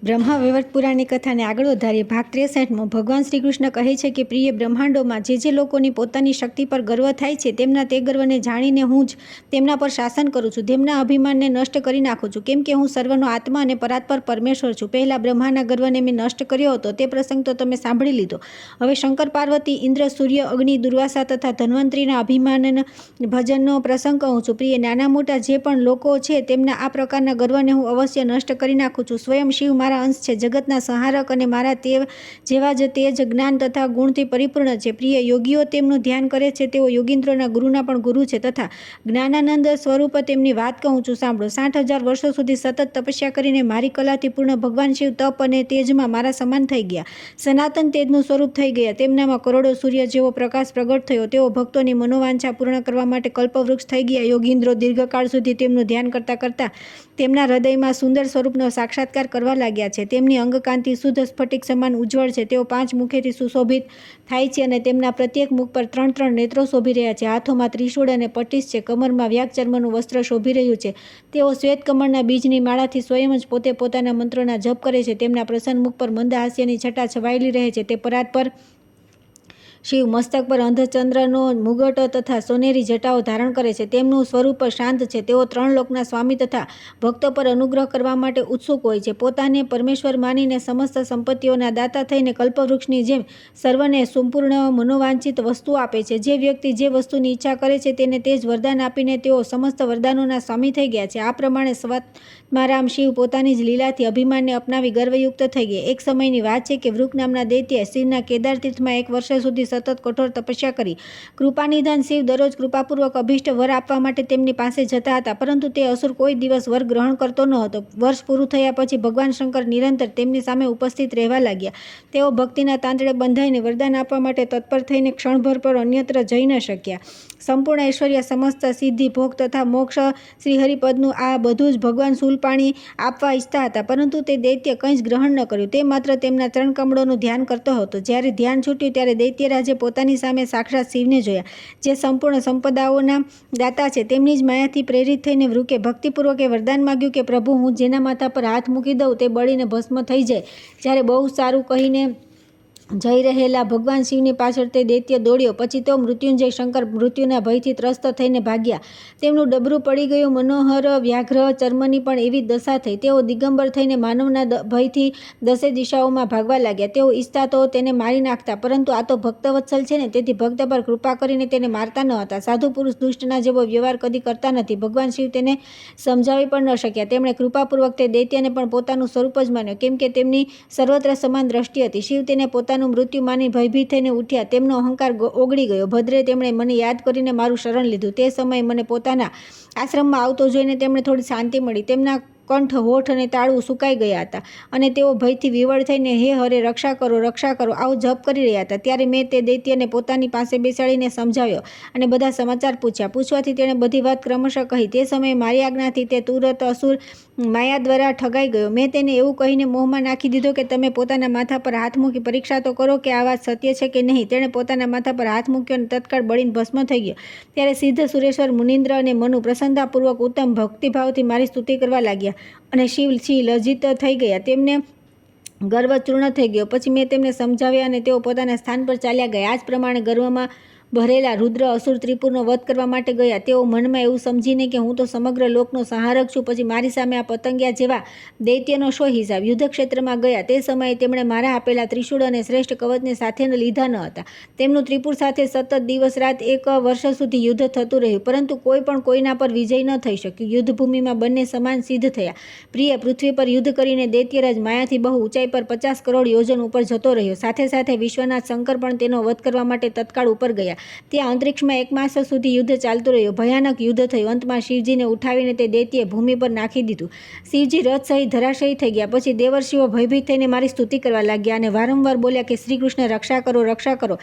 બ્રહ્મા વૈવર્ત પુરાણની કથાને આગળ વધારીએ. ભાગ 63. ભગવાન શ્રી કૃષ્ણ કહે છે કે પ્રિય બ્રહ્માંડોમાં જે લોકોની પોતાની શક્તિ પર ગર્વ થાય છે તેમના તે ગર્વને જાણીને હું જ તેમના પર શાસન કરું છું, તેમના અભિમાનને નષ્ટ કરી નાખું છું, કેમ કે હું સર્વનો આત્મા અને પરાત્પર પરમેશ્વર છું. પહેલાં બ્રહ્માના ગર્વને મેં નષ્ટ કર્યો હતો, તે પ્રસંગ તો તમે સાંભળી લીધો. હવે શંકર પાર્વતી, ઇન્દ્ર, સૂર્ય, અગ્નિ, દુર્વાસા તથા ધન્વંતરીના અભિમાન ભજનનો પ્રસંગ કહું છું. પ્રિય નાના મોટા જે પણ લોકો છે તેમના આ પ્રકારના ગર્વને હું અવશ્ય નષ્ટ કરી નાખું છું. સ્વયં શિવ મારા અંશ છે, જગતના સંહારક, અને મારા તે જેવા જ તેજ, જ્ઞાન તથા ગુણથી પરિપૂર્ણ છે. પ્રિય યોગીઓ તેમનું ધ્યાન કરે છે, તેઓ યોગીન્દ્રોના ગુરુના પણ ગુરુ છે તથા જ્ઞાનાનંદ સ્વરૂપ તેમની વાત કહું છું, સાંભળો. 60,000 વર્ષો સુધી સતત તપસ્યા કરીને મારી કલાથી પૂર્ણ ભગવાન શિવ તપ અને તેજમાં મારા સમાન થઈ ગયા, સનાતન તેજનું સ્વરૂપ થઈ ગયા. તેમનામાં કરોડો સૂર્ય જેવો પ્રકાશ પ્રગટ થયો. તેઓ ભક્તોની મનોવાંછા પૂર્ણ કરવા માટે કલ્પવૃક્ષ થઈ ગયા. યોગીન્દ્રો દીર્ઘકાળ સુધી તેમનું ધ્યાન કરતા કરતા તેમના હૃદયમાં સુંદર સ્વરૂપનો સાક્ષાત્કાર કરવા લાગ્યા છે. તેમની અંગકાંતિ શુદ્ધ સ્ફટિક સમાન ઉજ્જવળ છે. તેઓ 5 મુખેથી સુશોભિત થાય છે અને તેમના પ્રત્યેક મુખ પર 3 નેત્રો શોભી રહ્યા છે. હાથોમાં ત્રિશૂળ અને પટ્ટીસ છે. કમરમાં વ્યાગ ચર્મનું વસ્ત્ર શોભી રહ્યું છે. તેઓ શ્વેત કમળના બીજની માળાથી સ્વયં જ પોતે પોતાના મંત્રોના જપ કરે છે. તેમના પ્રસન્ન મુખ પર મંદ હાસ્યની છટા છવાયેલી રહે છે. તે પરાત્પર શિવ મસ્તક પર અંધચંદ્રનો મુગટ તથા સોનેરી જટાઓ ધારણ કરે છે. તેમનું સ્વરૂપ શાંત છે. તેઓ 3 લોકના સ્વામી તથા ભક્તો પર અનુગ્રહ કરવા માટે ઉત્સુક હોય છે. પોતાને પરમેશ્વર માનીને સમસ્ત સંપત્તિઓના દાતા થઈને કલ્પવૃક્ષની જેમ સર્વને સંપૂર્ણ મનોવાંછિત વસ્તુ આપે છે. જે વ્યક્તિ જે વસ્તુની ઈચ્છા કરે છે તેને તે જ વરદાન આપીને તેઓ સમસ્ત વરદાનોના સ્વામી થઈ ગયા છે. આ પ્રમાણે સ્વાત્મારામ શિવ પોતાની જ લીલાથી અભિમાનને અપનાવી ગર્વયુક્ત થઈ ગયા. એક સમયની વાત છે કે વૃક નામના દૈત્યએ શિવના કેદાર તીર્થમાં 1 વર્ષ સુધી સતત કઠોર તપસ્યા કરી. કૃપાનિધાન શિવ દરરોજ કૃપાપૂર્વક અભિષ્ટ વર આપવા માટે તેમની પાસે જતા હતા, પરંતુ તે અસુર કોઈ દિવસ વર ગ્રહણ કરતો ન હતો. વર્ષ પૂરું થયા પછી ભગવાન શંકર નિરંતર તેમની સામે ઉપસ્થિત રહેવા લાગ્યા. તેઓ ભક્તિના તાંતણે બંધાઈને વરદાન આપવા માટે તત્પર થઈને ક્ષણભર પર અન્યત્ર જઈ ન શક્યા. સંપૂર્ણ ઐશ્વર્ય, સમસ્ત સિદ્ધિ, ભોગ તથા મોક્ષ, શ્રીહરિપદનું આ બધું જ ભગવાન શૂલપાણી આપવા ઈચ્છતા હતા, પરંતુ તે દૈત્ય કંઈ જ ગ્રહણ ન કર્યું. તે માત્ર તેમના ચરણકમળોનું ધ્યાન કરતો હતો. જ્યારે ધ્યાન છૂટ્યું ત્યારે દૈત્યરાજે પોતાની સામે સાક્ષાત શિવને જોયા, જે સંપૂર્ણ સંપદાઓના દાતા છે. તેમની જ માયાથી પ્રેરિત થઈને વૃકે ભક્તિપૂર્વક એ વરદાન માગ્યું કે પ્રભુ, હું જેના માથા પર હાથ મૂકી દઉં તે બળીને ભસ્મ થઈ જાય. જ્યારે બહુ સારું કહીને જઈ રહેલા ભગવાન શિવની પાછળ તે દૈત્ય દોડ્યો. પછી તો મૃત્યુંજય શંકર મૃત્યુના ભયથી ત્રસ્ત થઈને ભાગ્યા. તેમનું ડબરું પડી ગયું. મનોહર વ્યાઘ્ર ચર્મની પણ એવી દશા થઈ. તેઓ દિગંબર થઈને માનવના ભયથી દસે દિશાઓમાં ભાગવા લાગ્યા. તેઓ ઈચ્છતા તો તેને મારી નાખતા, પરંતુ આ તો ભક્તવત્સલ છે ને, તેથી ભક્ત પર કૃપા કરીને તેને મારતા ન હતા. સાધુ પુરુષ દુષ્ટના જેવો વ્યવહાર કદી કરતા નથી. ભગવાન શિવ તેને સમજાવી પણ ન શક્યા. તેમણે કૃપાપૂર્વક તે દૈત્યને પણ પોતાનું સ્વરૂપ જ માન્યો, કેમ કે તેમની સર્વત્ર સમાન દ્રષ્ટિ હતી. શિવ તેને પોતાનું મૃત્યુ માની ભયભીત થઈને ઉઠ્યા. તેમનો અહંકાર ઓગળી ગયો. ભદ્રે, તેમણે મને યાદ કરીને મારું શરણ લીધું. તે સમયે મને પોતાના આશ્રમમાં આવતો જોઈને તેમને થોડી શાંતિ મળી. તેમના કંઠ, હોઠ અને તાળું સુકાઈ ગયા હતા અને તેઓ ભયથી વિવળ થઈને હે હરે, રક્ષા કરો, રક્ષા કરો, આવો જપ કરી રહ્યા હતા. ત્યારે મેં તે દૈત્યને પોતાની પાસે બેસાડીને સમજાવ્યો અને બધા સમાચાર પૂછવાથી તેણે બધી વાત ક્રમશઃ કહી. તે સમયે મારી આજ્ઞાથી તે તુરત અસુર માયા દ્વારા ઠગાઈ ગયો. મેં તેને એવું કહીને મોહમાં નાખી દીધો કે તમે પોતાના માથા પર હાથ મૂકી પરીક્ષા તો કરો કે આ વાત સત્ય છે કે નહીં. તેણે પોતાના માથા પર હાથ મૂક્યો અને તત્કાળ બળીને ભસ્મ થઈ ગયો. ત્યારે સિદ્ધ, સુરેશ્વર, મુનિન્દ્ર અને મનુ પ્રસન્નતાપૂર્વક ઉત્તમ ભક્તિભાવથી મારી સ્તુતિ કરવા લાગ્યા અને શિવજી લજ્જિત થઈ ગયા. તેમને ગર્વ ચૂર્ણ થઈ ગયો. પછી મેં તેમને સમજાવ્યા અને તેઓ પોતાના સ્થાન પર ચાલ્યા ગયા. આ જ પ્રમાણે ગર્વમાં ભરેલા રુદ્ર અસુર ત્રિપુરનો વધ કરવા માટે ગયા. તેઓ મનમાં એવું સમજીને કે હું તો સમગ્ર લોકનો સંહારક છું, પછી મારી સામે આ પતંગિયા જેવા દૈત્યનો શો હિસાબ, યુદ્ધક્ષેત્રમાં ગયા. તે સમયે તેમણે મારા આપેલા ત્રિશૂળ અને શ્રેષ્ઠ કવચને સાથે લીધા ન હતા. તેમનું ત્રિપુર સાથે સતત દિવસ રાત 1 વર્ષ સુધી યુદ્ધ થતું રહ્યું, પરંતુ કોઈ પણ કોઈના પર વિજય ન થઈ શક્યું. યુદ્ધભૂમિમાં બંને સમાન સિદ્ધ થયા. પ્રિય, પૃથ્વી પર યુદ્ધ કરીને દૈત્યરાજ માયાથી બહુ ઊંચાઈ પર 50 કરોડ યોજન ઉપર જતો રહ્યો. સાથે સાથે વિશ્વનાથ શંકર પણ તેનો વધ કરવા માટે તત્કાળ ઉપર ગયા. ત્યાં અંતરિક્ષમાં 1 માસ સુધી યુદ્ધ ચાલતું રહ્યું. ભયાનક યુદ્ધ થયું. અંતમાં શિવજીને ઉઠાવીને તે દૈત્યએ ભૂમિ પર નાખી દીધું. શિવજી રથ સહિત ધરાશયી થઈ ગયા. પછી દેવર્ષિઓ ભયભીત થઈને મારી સ્તુતિ કરવા લાગ્યા અને વારંવાર બોલ્યા કે શ્રી કૃષ્ણ, રક્ષા કરો, રક્ષા કરો.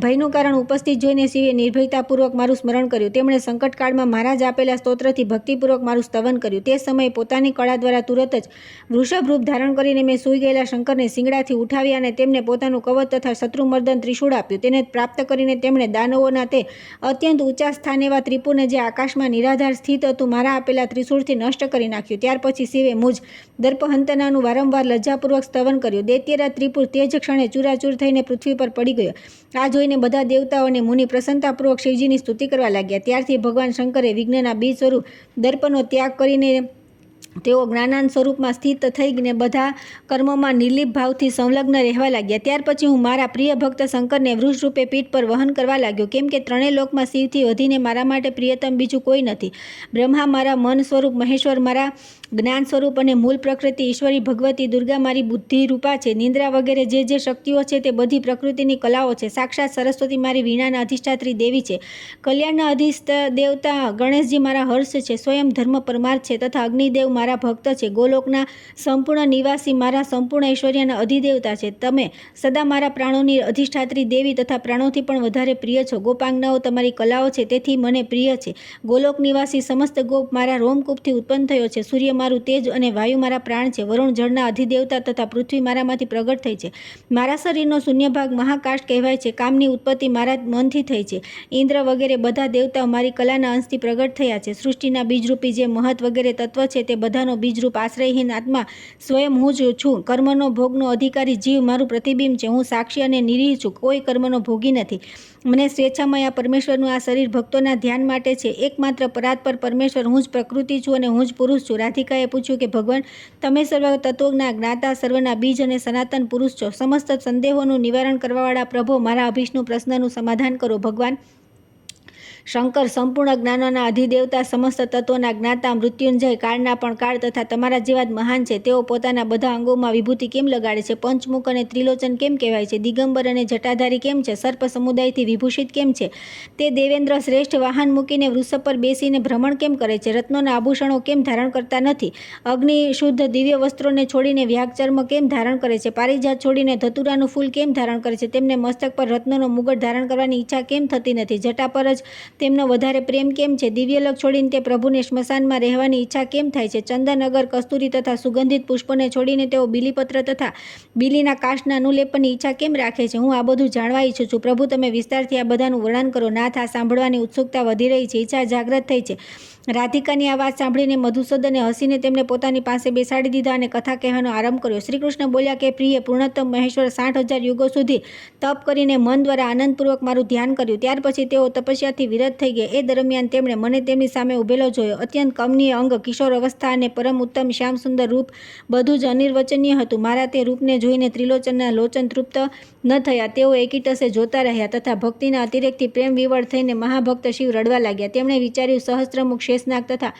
ભયનું કારણ ઉપસ્થિત જોઈને શિવે નિર્ભયતાપૂર્વક મારું સ્મરણ કર્યું. તેમણે સંકટકાળમાં મહારાજ આપેલા સ્તોત્રથી ભક્તિપૂર્વક મારું સ્તવન કર્યું. તે સમયે પોતાની કળા દ્વારા તુરત જ વૃષભ રૂપ ધારણ કરીને મેં સૂઈ ગયેલા શંકરને શિંગડાથી ઉઠાવ્યા અને તેમને પોતાનું કવચ તથા શત્રુમર્દન ત્રિશૂળ આપ્યું. તેને પ્રાપ્ત કરીને તેમણે દાનવોના તે અત્યંત ઊંચા સ્થાન એવા ત્રિપુરને જે આકાશમાં નિરાધાર સ્થિત હતું મારા આપેલા ત્રિશૂળથી નષ્ટ કરી નાખ્યું. ત્યાર પછી શિવે મુજ દર્પહંતનાનું વારંવાર લજ્જાપૂર્વક સ્તવન કર્યું. દૈત્યરાજ ત્રિપુર તે જ ક્ષણે ચૂરાચૂર થઈને પૃથ્વી પર પડી ગયો. આ જોઈને બધા દેવતાઓ અને મુનિ પ્રસન્નતાપૂર્વક શિવજીની સ્તુતિ કરવા લાગ્યા. ત્યારથી ભગવાન શંકરે વિઘ્નના બીજ સ્વરૂપ દર્પનો ત્યાગ કરીને તેઓ જ્ઞાનાન સ્વરૂપમાં સ્થિત થઈને બધા કર્મોમાં નિર્લિપ ભાવથી સંલગ્ન રહેવા લાગ્યા. ત્યાર પછી હું મારા પ્રિય ભક્ત શંકરને વૃષ રૂપે પીઠ પર વહન કરવા લાગ્યો, કેમ કે ત્રણેય લોકમાં શિવથી વધીને મારા માટે પ્રિયતમ બીજું કોઈ નથી. બ્રહ્મા મારા મન સ્વરૂપ, મહેશ્વર મારા જ્ઞાન સ્વરૂપ અને મૂળ પ્રકૃતિ ઈશ્વરી ભગવતી દુર્ગા મારી બુદ્ધિ રૂપા છે. નિંદ્રા વગેરે જે શક્તિઓ છે તે બધી પ્રકૃતિની કલાઓ છે. સાક્ષાત સરસ્વતી મારી વીણાના અધિષ્ઠાત્રી દેવી છે. કલ્યાણના અધિષ્ઠ દેવતા ગણેશજી મારા હર્ષ છે, સ્વયં ધર્મ પરમાર્થ છે તથા અગ્નિદેવ મારા ભક્ત છે. ગોલોકના સંપૂર્ણ નિવાસી મારા સંપૂર્ણ ઐશ્વર્યના અધિદેવતા છે. તમે સદા મારા પ્રાણોની અધિષ્ઠાત્રી દેવી તથા પ્રાણોથી પણ વધારે પ્રિય છો. ગોપાંગનાઓ તમારી કલાઓ છે તેથી મને પ્રિય છે. ગોલોક નિવાસી સમસ્ત ગોપ મારા રોમકૂપથી ઉત્પન્ન થયો છે. સૂર્ય મારું તેજ અને વાયુ મારા પ્રાણ છે. વરુણ જળના અધિદેવતા તથા પૃથ્વી મારામાંથી પ્રગટ થઈ છે. મારા શરીરનો શૂન્ય ભાગ મહાકાશ કહેવાય છે. કામની ઉત્પત્તિ મારા મનથી થઈ છે. ઇન્દ્ર વગેરે બધા દેવતાઓ મારી કલાના અંશથી પ્રગટ થયા છે. સૃષ્ટિના બીજરૂપી જે મહત વગેરે તત્વ છે તે બધાનો બીજરૂપ આશ્રયહીન આત્મા સ્વયં હું જ છું. કર્મનો ભોગનો અધિકારી જીવ મારું પ્રતિબિંબ છે. હું સાક્ષી અને નિરીહ છું, કોઈ કર્મનો ભોગી નથી. મને સ્વેચ્છામય આ પરમેશ્વરનું આ શરીર ભક્તોના ધ્યાન માટે છે. એકમાત્ર પરાત્પર પરમેશ્વર હું જ પ્રકૃતિ છું અને હું જ પુરુષ છું. રાધિકાએ પૂછ્યું કે ભગવાન, તમે સર્વ તત્વોના જ્ઞાતા, સર્વના બીજ અને સનાતન પુરુષ છો. સમસ્ત સંદેહોનું નિવારણ કરવાવાળા પ્રભો, મારા અભિષ્ણુ પ્રશ્નનું સમાધાન કરો. ભગવાન શંકર સંપૂર્ણ જ્ઞાનોના અધિદેવતા, સમસ્ત તત્વોના જ્ઞાતા, મૃત્યુંજય, કાળના પણ કાળ તથા તમારા જેવા જ મહાન છે. તેઓ પોતાના બધા અંગોમાં વિભૂતિ કેમ લગાડે છે? પંચમુખ અને ત્રિલોચન કેમ કહેવાય છે? દિગંબર અને જટાધારી કેમ છે? સર્પ સમુદાયથી વિભૂષિત કેમ છે? તે દેવેન્દ્ર શ્રેષ્ઠ વાહન મૂકીને વૃષભ પર બેસીને ભ્રમણ કેમ કરે છે? રત્નોના આભૂષણો કેમ ધારણ કરતા નથી? અગ્નિ શુદ્ધ દિવ્ય વસ્ત્રોને છોડીને વ્યાગચર્મ કેમ ધારણ કરે છે? પારિજાત છોડીને ધતુરાનું ફૂલ કેમ ધારણ કરે છે? તેમને મસ્તક પર રત્નોનો મુગટ ધારણ કરવાની ઈચ્છા કેમ થતી નથી? જટા પર જ તેમનો વધારે પ્રેમ કેમ છે? દિવ્યલોક છોડીને તે પ્રભુને સ્મશાનમાં રહેવાની ઈચ્છા કેમ થાય છે? ચંદન, અગર, કસ્તુરી તથા સુગંધિત પુષ્પોને છોડીને તેઓ બીલીપત્ર તથા બીલીના કાષ્ઠના અનુલેપનની ઈચ્છા કેમ રાખે છે? હું આ બધું જાણવા ઈચ્છું છું. પ્રભુ, તમે વિસ્તારથી આ બધાનું વર્ણન કરો. નાથ, આ સાંભળવાની ઉત્સુકતા વધી રહી છે, ઈચ્છા જાગ્રત થઈ છે. રાધિકાની આ વાત સાંભળીને મધુસૂદને હસીને તેમને પોતાની પાસે બેસાડી દીધા અને કથા કહેવાનો આરંભ કર્યો. શ્રી કૃષ્ણ બોલ્યા કે પ્રિય પૂર્ણતમ મહેશ્વર 60,000 યુગો સુધી તપ કરીને મન દ્વારા આનંદપૂર્વક મારું ધ્યાન કર્યું. ત્યાર પછી તેઓ તપસ્યાથી વિરત થઈ ગયા. એ દરમિયાન તેમણે મને તેમની સામે ઉભેલો જોયો. અત્યંત કમનીય અંગ, કિશોર અવસ્થા અને પરમ ઉત્તમ શ્યામ સુંદર રૂપ બધું જ અનિર્વચનીય હતું. મારા તે રૂપને જોઈને ત્રિલોચનના લોચન તૃપ્ત ન થયા. તેઓ એકીટસે જોતા રહ્યા તથા ભક્તિના અતિરેકથી પ્રેમ વિવળ થઈને મહાભક્ત શિવ રડવા લાગ્યા. તેમણે વિચાર્યું, સહસ્ત્રમુખ શેષનાગ તથા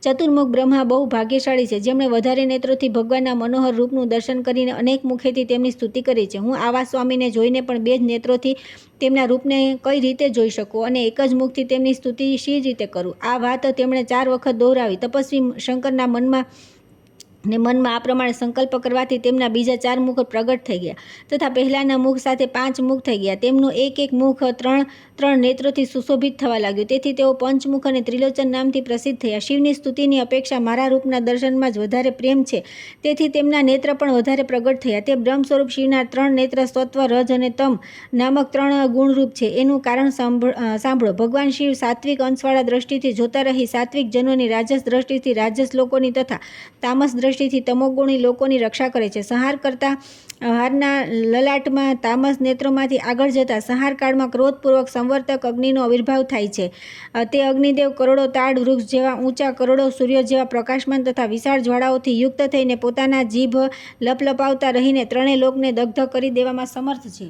ચતુર્મુખ બ્રહ્મા બહુ ભાગ્યશાળી છે, જેમણે વધારે નેત્રોથી ભગવાનના મનોહર રૂપનું દર્શન કરીને અનેક મુખેથી તેમની સ્તુતિ કરી છે. હું આવા સ્વામીને જોઈને પણ બે જ નેત્રોથી તેમના રૂપને કઈ રીતે જોઈ શકું અને એક જ મુખથી તેમની સ્તુતિ શી રીતે કરું? આ વાત તેમણે 4 વખત દોહરાવી. તપસ્વી શંકરના મનમાં આ પ્રમાણે સંકલ્પ કરવાથી તેમના બીજા 4 મુખ પ્રગટ થઈ ગયા તથા પહેલાના મુખ સાથે 5 મુખ થઈ ગયા. તેમનું એક એક મુખ 3 નેત્રોથી સુશોભિત થવા લાગ્યું. તેથી તેઓ પંચમુખ અને ત્રિલોચન નામથી પ્રસિદ્ધ થયા. શિવની સ્તુતિની અપેક્ષા મારા રૂપના દર્શનમાં જ વધારે પ્રેમ છે, તેથી તેમના નેત્ર પણ વધારે પ્રગટ થયા. તે બ્રહ્મ સ્વરૂપ શિવના 3 નેત્ર સત્વ, રજ અને તમ નામક 3 ગુણરૂપ છે. એનું કારણ સાંભળો. ભગવાન શિવ સાત્વિક અંશવાળા દ્રષ્ટિથી જોતા રહી સાત્વિક જનોની, રાજસ દ્રષ્ટિથી રાજસ લોકોની તથા તામસ દ્રષ્ટિથી તમોગુણી લોકોની રક્ષા કરે છે. સંહાર કરતા હારના લલાટમાં તામસ નેત્રોમાંથી આગળ જતા સંહારકાળમાં ક્રોધપૂર્વક સંવર્તક અગ્નિનો આવિર્ભાવ થાય છે. તે અગ્નિદેવ કરોડો તાડ વૃક્ષ જેવા ઊંચા, કરોડો સૂર્ય જેવા પ્રકાશમાન તથા વિશાળ જ્વાળાઓથી યુક્ત થઈને પોતાના જીભ લપલપાવતા રહીને 3 લોકને દગ્ધ કરી દેવામાં સમર્થ છે.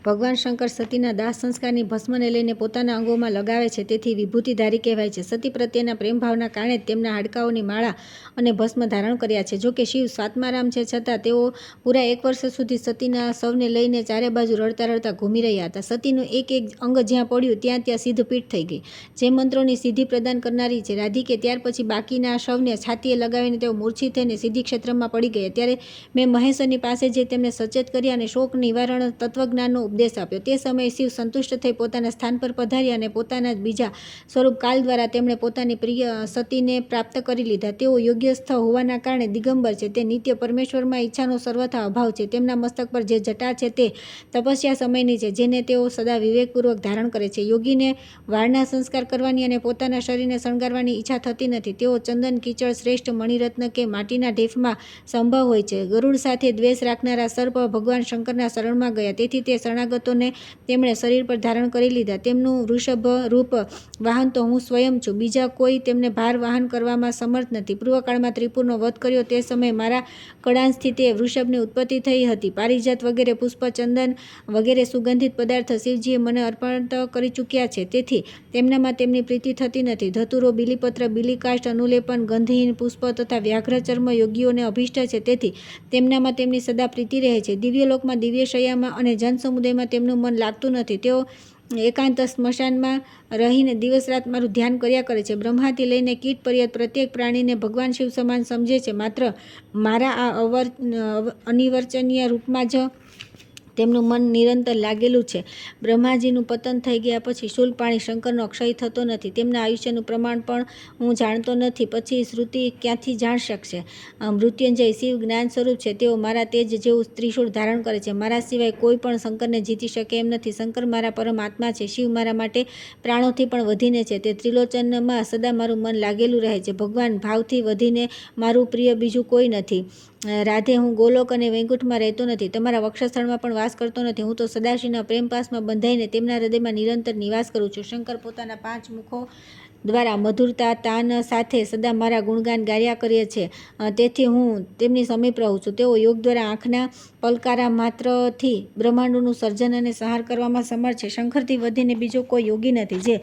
ભગવાન શંકર સતીના દાહ સંસ્કારની ભસ્મને લઈને પોતાના અંગોમાં લગાવે છે, તેથી વિભૂતિધારી કહેવાય છે. સતી પ્રત્યેના પ્રેમભાવના કારણે તેમના હાડકાઓની માળા અને ભસ્મ ધારણ કર્યા છે. જોકે શિવ સ્વાત્મારામ છે, છતાં તેઓ પૂરા 1 વર્ષ સુધી સતીના શવને લઈને ચારે બાજુ રડતા રડતા ઘૂમી રહ્યા હતા. સતીનું એક એક અંગ જ્યાં પડ્યું ત્યાં સિદ્ધ પીઠ થઈ ગઈ, જે મંત્રોની સિદ્ધિ પ્રદાન કરનારી છે. રાધિકે ત્યાર પછી બાકીના શવને છાતીએ લગાવીને તેઓ મૂર્છિત થઈને સિદ્ધિ ક્ષેત્રમાં પડી ગયા. ત્યારે મેં મહેશ્વરની પાસે જઈ તેમને સચેત કર્યા અને શોક નિવારણ તત્વજ્ઞાનનો ઉપદેશ આપ્યો. તે સમયે શિવ સંતુષ્ટ થઈ પોતાના સ્થાન પર પધાર્યા અને પોતાના જ બીજા સ્વરૂપ કાલ દ્વારા તેમણે પોતાની પ્રિય સતીને પ્રાપ્ત કરી લીધા. તેઓ યોગ્યસ્થ હોવાના કારણે દિગંબર છે. તે નિત્ય પરમેશ્વરમાં ઈચ્છાનો સર્વથા અભાવ છે. તેમના મસ્તક પર જે જટા છે તે તપસ્યા સમયની છે, જેને તેઓ સદા વિવેકપૂર્વક ધારણ કરે છે. યોગીને વાળના સંસ્કાર કરવાની અને પોતાના શરીરને શણગારવાની ઈચ્છા થતી નથી. તેઓ ચંદન, કીચડ, શ્રેષ્ઠ મણિરત્ન કે માટીના ઢેફમાં સંભવ હોય છે. ગરુડ સાથે દ્વેષ રાખનારા સર્પ ભગવાન શંકરના શરણમાં ગયા, તેથી તે શરણાગતોને તેમણે શરીર પર ધારણ કરી લીધા. તેમનું વૃષભ રૂપ વાહન તો હું સ્વયં છું. બીજા કોઈ તેમને ભાર વાહન કરવામાં સમર્થ નથી. પૂર્વકાળમાં ત્રિપુરનો વધ કર્યો તે સમયે મારા કળાંશથી તે વૃષભની ઉત્પત્તિ થઈ હતી. પારિજાત વગેરે પુષ્પ, ચંદન વગેરે સુગંધિત પદાર્થ શિવજીએ મને અર્પણ કરી ચૂક્યા છે, તેથી તેમનામાં તેમની પ્રીતિ થતી નથી. ધતુરો, બીલીપત્ર, બીલીકાષ્ઠ, અનુલેપન, ગંધહીન પુષ્પ તથા વ્યાઘ્ર ચર્મ યોગીઓને અભિષ્ટ છે, તેથી તેમનામાં તેમની સદા પ્રીતિ રહે છે. દિવ્યલોકમાં, દિવ્યશય્યામાં અને જનસમુદાયમાં તેમનું મન લાગતું નથી. તેઓ એકાંત સ્મશાનમાં રહીને દિવસ રાત મારું ધ્યાન કર્યા કરે છે. બ્રહ્માથી લઈને કીટ પર્યંત પ્રત્યેક પ્રાણીને ભગવાન શિવ સમાન સમજે છે. માત્ર મારા આ અનિર્વચનીય રૂપમાં જ તેમનું મન નિરંતર લાગેલું છે. બ્રહ્માજીનું પતન થઈ ગયા પછી શૂલપાણી શંકરનો ક્ષય થતો નથી. તેમના આયુષ્યનું પ્રમાણ પણ હું જાણતો નથી. પછી શ્રુતિ ક્યાંથી જાણ શકશે? મૃત્યુંજય શિવ જ્ઞાન સ્વરૂપ છે. તેઓ મારા તેજ જેવું ત્રિશૂળ ધારણ કરે છે. મારા સિવાય કોઈ પણ શંકરને જીતી શકે એમ નથી. શંકર મારા પરમ આત્મા છે. શિવ મારા માટે પ્રાણોથી પણ વધીને છે. તે ત્રિલોચનમાં સદા મારું મન લાગેલું રહે છે. ભગવાન ભાવથી વધીને મારું પ્રિય બીજું કોઈ નથી. રાધે, હું ગોલોક અને વૈકુંઠમાં રહેતો નથી. તમારા વક્ષસ્થળમાં પણ વાસ કરતો નથી. હું તો સદાશિવના પ્રેમપાસમાં બંધાઈને તેમના હૃદયમાં નિરંતર નિવાસ કરું છું. શંકર પોતાના 5 મુખો દ્વારા મધુરતા, તાન સાથે સદા મારા ગુણગાન ગાયા કરે છે. તેથી હું તેમની સમીપ રહું છું. તેઓ યોગ દ્વારા આંખના પલકારા માત્રથી બ્રહ્માંડોનું સર્જન અને સંહાર કરવામાં સમર્થ છે. શંકરથી વધીને બીજો કોઈ યોગી નથી, જે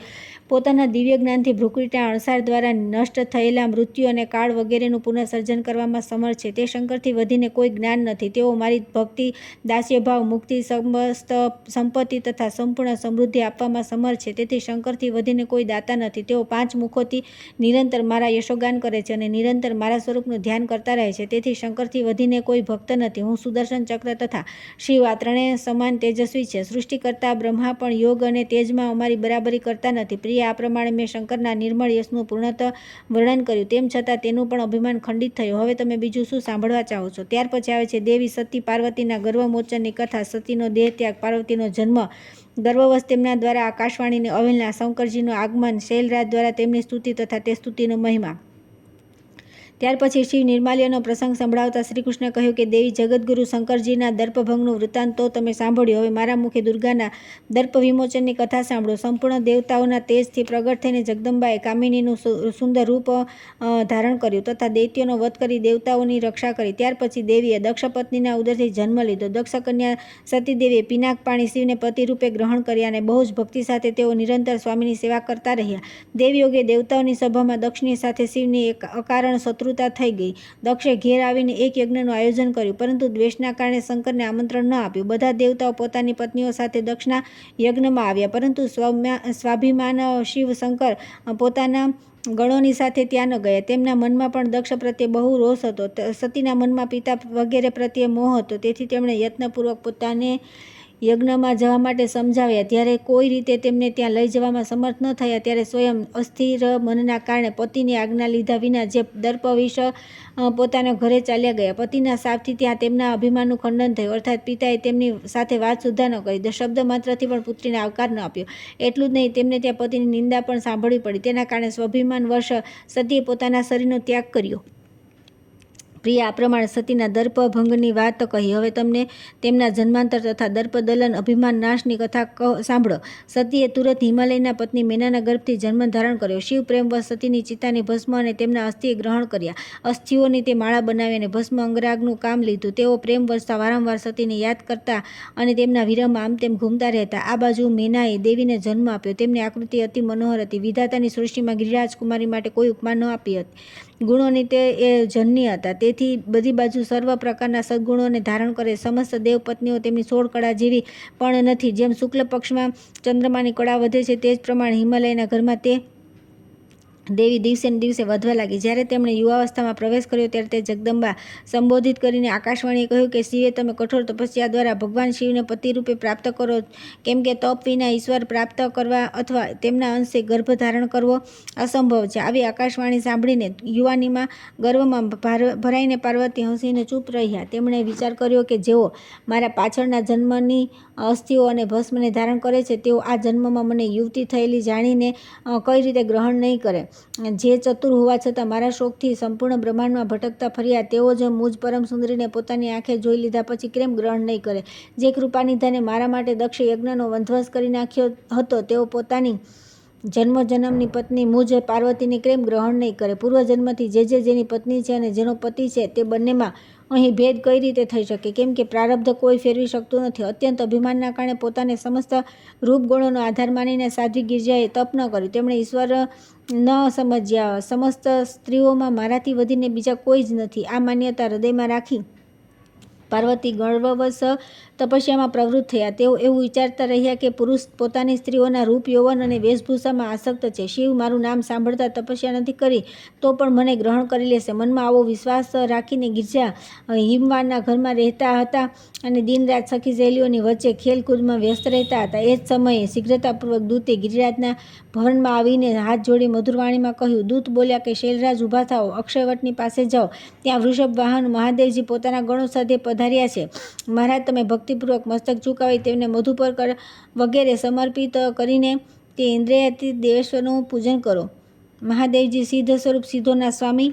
પોતાના દિવ્ય જ્ઞાનથી ભ્રુકુટીના અણસાર દ્વારા નષ્ટ થયેલા મૃત્યુ અને કાળ વગેરેનું પુનઃસર્જન કરવામાં સમર્થ છે. તે શંકરથી વધીને કોઈ જ્ઞાન નથી. તેઓ મારી ભક્તિ, દાસ્યભાવ, મુક્તિ, સમસ્ત સંપત્તિ તથા સંપૂર્ણ સમૃદ્ધિ આપવામાં સમર્થ છે. તેથી શંકરથી વધીને કોઈ દાતા નથી. તેઓ 5 મુખોથી નિરંતર મારા યશોગાન કરે છે અને નિરંતર મારા સ્વરૂપનું ધ્યાન કરતા રહે છે. તેથી શંકરથી વધીને કોઈ ભક્ત નથી. હું સુદર્શન ચક્ર તથા શિવ આ ત્રણેય સમાન તેજસ્વી છે. સૃષ્ટિકર્તા બ્રહ્મા પણ યોગ અને તેજમાં અમારી બરાબરી કરતા નથી. પ્રિય, આ પ્રમાણે મેં શંકરના નિર્મળ યશનું પૂર્ણતઃ વર્ણન કર્યું. તેમ છતાં તેનું પણ અભિમાન ખંડિત થયું. હવે તમે બીજું શું સાંભળવા ચાહો છો? ત્યાર પછી આવે છે દેવી સતી પાર્વતીના ગર્વમોચનની કથા. સતીનો દેહ ત્યાગ, પાર્વતીનો જન્મ, ગર્ભવશ તેમના દ્વારા આકાશવાણીની અવહેલના, શંકરજીનું આગમન, શૈલરાજ દ્વારા તેમની સ્તુતિ તથા તે સ્તુતિનો મહિમા. ત્યાર પછી શિવ નિર્માલ્યનો પ્રસંગ સંભળાવતા શ્રીકૃષ્ણ કહ્યું કે દેવી જગદગુરુ શંકરજીના દર્પભંગનું વૃત્તાંત તો તમે સાંભળ્યું. હવે મારા મુખે દુર્ગાના દર્પ વિમોચનની કથા સાંભળો. સંપૂર્ણ દેવતાઓના તેજથી પ્રગટ થઈને જગદંબાએ કામિનીનું સુંદર રૂપ ધારણ કર્યું તથા દૈત્યોનો વધ કરી દેવતાઓની રક્ષા કરી. ત્યાર પછી દેવીએ દક્ષ પત્નીના ઉદરથી જન્મ લીધો. દક્ષ કન્યા સતીદેવીએ પિનાક પાણી શિવને પતિ રૂપે ગ્રહણ કર્યા અને બહુ જ ભક્તિ સાથે તેઓ નિરંતર સ્વામીની સેવા કરતા રહ્યા. દેવયોગે દેવતાઓની સભામાં દક્ષની સાથે શિવની એક અકારણ શત્રુતા થઈ ગઈ. દક્ષે ઘેર આવીને એક યજ્ઞનું આયોજન કર્યું, પરંતુ દ્વેષના કારણે શંકરને આમંત્રણ ન આપ્યું. બધા દેવતાઓ પોતાની પત્નીઓ સાથે દક્ષના યજ્ઞમાં આવ્યા, પરંતુ સ્વાભિમાન શિવ શંકર પોતાના ગણોની સાથે ત્યાં ન ગયા. તેમના મનમાં પણ દક્ષ પ્રત્યે બહુ રોષ હતો. સતીના મનમાં પિતા વગેરે પ્રત્યે મોહ હતો. તેથી તેમણે યત્નપૂર્વક પોતાને યજ્ઞમાં જવા માટે સમજાવ્યા. જ્યારે કોઈ રીતે તેમને ત્યાં લઈ જવામાં સમર્થ ન થયા, ત્યારે સ્વયં અસ્થિર મનના કારણે પતિની આજ્ઞા લીધા વિના જે દર્પવિષ પોતાના ઘરે ચાલ્યા ગયા. પતિના શાપથી ત્યાં તેમના અભિમાનનું ખંડન થયું, અર્થાત પિતાએ તેમની સાથે વાત સુદ્ધા ન કરી. શબ્દ માત્રથી પણ પુત્રીને આવકાર ન આપ્યો. એટલું જ નહીં, તેમને ત્યાં પતિની નિંદા પણ સાંભળવી પડી. તેના કારણે સ્વાભિમાન વર્ષ સતીએ પોતાના શરીરનો ત્યાગ કર્યો. પ્રિય, આ પ્રમાણે સતીના દર્પ ભંગની વાત કહી. હવે તમને તેમના જન્માંતર તથા દર્પદલન અભિમાન નાશની કથા સાંભળો. સતીએ તુરત હિમાલયના પત્ની મેનાના ગર્ભથી જન્મ ધારણ કર્યો. શિવ પ્રેમવશ સતીની ચિતાની ભસ્મ અને તેમના અસ્થિએ ગ્રહણ કર્યા. અસ્થિઓની તે માળા બનાવી અને ભસ્મ અંગરાગનું કામ લીધું. તેઓ પ્રેમવશતા વારંવાર સતીને યાદ કરતા અને તેમના વિરહમાં આમ તેમ ઘૂમતા રહેતા. આ બાજુ મેનાએ દેવીને જન્મ આપ્યો. તેમની આકૃતિ અતિ મનોહર હતી. વિધાતાની સૃષ્ટિમાં ગિરિરાજ કુમારી માટે કોઈ ઉપમા ન આપી હતી. ગુણોની તે એ જનની હતા. તેથી બધી બાજુ સર્વ પ્રકારના સદગુણોને ધારણ કરે. સમસ્ત દેવપત્નીઓ તેમની 16 કળા જેવી પણ નથી. જેમ શુક્લ પક્ષમાં ચંદ્રમાની કળા વધે છે, તે જ પ્રમાણે હિમાલયના ઘરમાં તે દેવી દિવસે ને દિવસે વધવા લાગી. જ્યારે તેમણે યુવાવસ્થામાં પ્રવેશ કર્યો ત્યારે તે જગદંબા સંબોધિત કરીને આકાશવાણીએ કહ્યું કે શિવે, તમે કઠોર તપસ્યા દ્વારા ભગવાન શિવને પતિરૂપે પ્રાપ્ત કરો, કેમ કે તપ વિના ઈશ્વર પ્રાપ્ત કરવા અથવા તેમના અંશે ગર્ભ ધારણ કરવો અસંભવ છે. આવી આકાશવાણી સાંભળીને યુવાનીમાં ગર્વમાં ભરાઈને પાર્વતી હસીને ચૂપ રહ્યા. તેમણે વિચાર કર્યો કે જેઓ મારા પાછળના જન્મની અસ્થિઓ અને ભસ્મને ધારણ કરે છે તેઓ આ જન્મમાં મને યુવતી થયેલી જાણીને કઈ રીતે ગ્રહણ નહીં કરે. જે ચતુર હોવા છતાં મારા શોકથી સંપૂર્ણ બ્રહ્માંડમાં ભટકતા ફર્યા તેઓ જ મુજ પરમ સુંદરીને પોતાની આંખે જોઈ લીધા પછી કેમ ગ્રહણ નહીં કરે. જે કૃપાનિધાને મારા માટે દક્ષ યજ્ઞનો વંધ્વસ કરી નાખ્યો હતો તેઓ પોતાની જન્મની પત્ની મુજ પાર્વતીને કેમ ગ્રહણ નહીં કરે. પૂર્વજન્મથી જેની પત્ની છે અને જેનો પતિ છે તે બંનેમાં અહીં ભેદ કઈ રીતે થઈ શકે? કેમ કે પ્રારબ્ધ કોઈ ફેરવી શકતું નથી. અત્યંત અભિમાનના કારણે પોતાને સમસ્ત રૂપગુણોનો આધાર માનીને સાધ્વી ગિરજાએ તપ ન કર્યું. તેમણે ઈશ્વર ન સમજ્યા. સમસ્ત સ્ત્રીઓમાં મારાથી વધીને બીજા કોઈ જ નથી. આ માન્યતા હૃદયમાં રાખી પાર્વતી ગર્વવશ તપસ્યામાં પ્રવૃત્ત થયા. તેઓ એવું વિચારતા રહ્યા કે પુરુષ પોતાની સ્ત્રીઓના રૂપ, યૌવન અને વેશભૂષામાં આસક્ત છે. શિવ મારું નામ સાંભળતા તપસ્યા નથી કરી તો પણ મને ગ્રહણ કરી લેશે. મનમાં આવો વિશ્વાસ રાખીને ગિરજા હિમવાનના ઘરમાં રહેતા હતા અને દિનરાત સખી સહેલીઓની વચ્ચે ખેલકૂદમાં વ્યસ્ત રહેતા હતા. એ જ સમયે શીઘ્રતાપૂર્વક દૂતે ગિરિરાજના ભવનમાં આવીને હાથ જોડી મધુરવાણીમાં કહ્યું. દૂત બોલ્યા કે શૈલરાજ ઊભા થાઓ, અક્ષયવટની પાસે જાઓ. ત્યાં વૃષભ વાહન મહાદેવજી પોતાના ગણો સાથે પધાર્યા છે. મહારાજ, તમે ભક્તિપૂર્વક મસ્તક ઝુકાવી તેમને મધુપર વગેરે સમર્પિત કરીને તે ઇન્દ્રિયાતીત દેવેશ્વરનું પૂજન કરો. મહાદેવજી સિદ્ધ સ્વરૂપ, સિદ્ધોના સ્વામી,